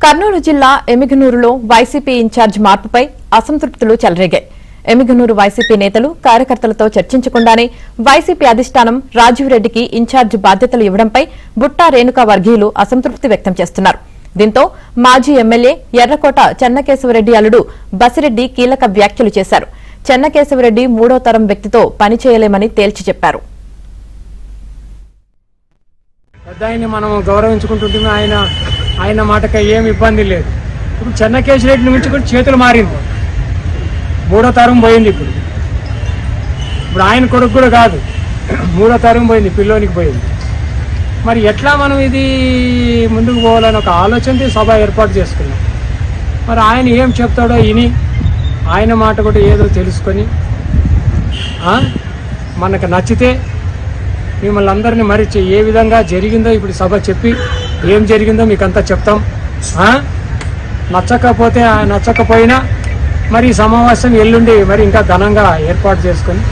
కర్నూలు జిల్లా ఎమిగనూరులో YCP incharge మార్పుపై అసంతృప్తులు చెలరేగాయి. ఎమిగనూరు వైసీపీ నేతలు కార్యకర్తలతో చర్చించకుండానే వైసీపీ అధిష్టానం రాజీవ్ రెడ్డికి ఇన్ఛార్జ్ బాధ్యతలు ఇవ్వడంపై బుట్టా రేణుకా వర్గీయులు అసంతృప్తి వ్యక్తం చేస్తున్నారు. దీంతో మాజీ ఎమ్మెల్యే ఎర్రకోట చెన్నకేశవరెడ్డి అల్లుడు బసిరెడ్డి కీలక వ్యాఖ్యలు చేశారు. చెన్నకేశవరెడ్డి మూడో తరం వ్యక్తితో పనిచేయలేమని తేల్చి చెప్పారు. మనం గౌరవించుకుంటుంటే ఆయన మాటకి ఏమి ఇబ్బంది లేదు. ఇప్పుడు చెన్నకేశవరెడ్డి నుంచి కూడా చేతులు మారింది, మూడో తరం పోయింది. ఇప్పుడు ఆయన కొడుకు కూడా కాదు, మూడో తరం పోయింది, పిల్లోనికి పోయింది. మరి ఎట్లా మనం ఇది ముందుకు పోవాలని ఒక ఆలోచనతో సభ ఏర్పాటు చేసుకున్నాం. మరి ఆయన ఏం చెప్తాడో విని ఆయన మాట కూడా ఏదో తెలుసుకొని మనకు నచ్చితే మిమ్మల్ని అందరినీ మరి ఏ విధంగా జరిగిందో ఇప్పుడు సభ చెప్పి ఏం జరిగిందో మీకు అంతా చెప్తాం. నచ్చకపోయినా మరి సమావేశం ఎల్లుండి మరి ఇంకా ఘనంగా ఏర్పాటు చేసుకొని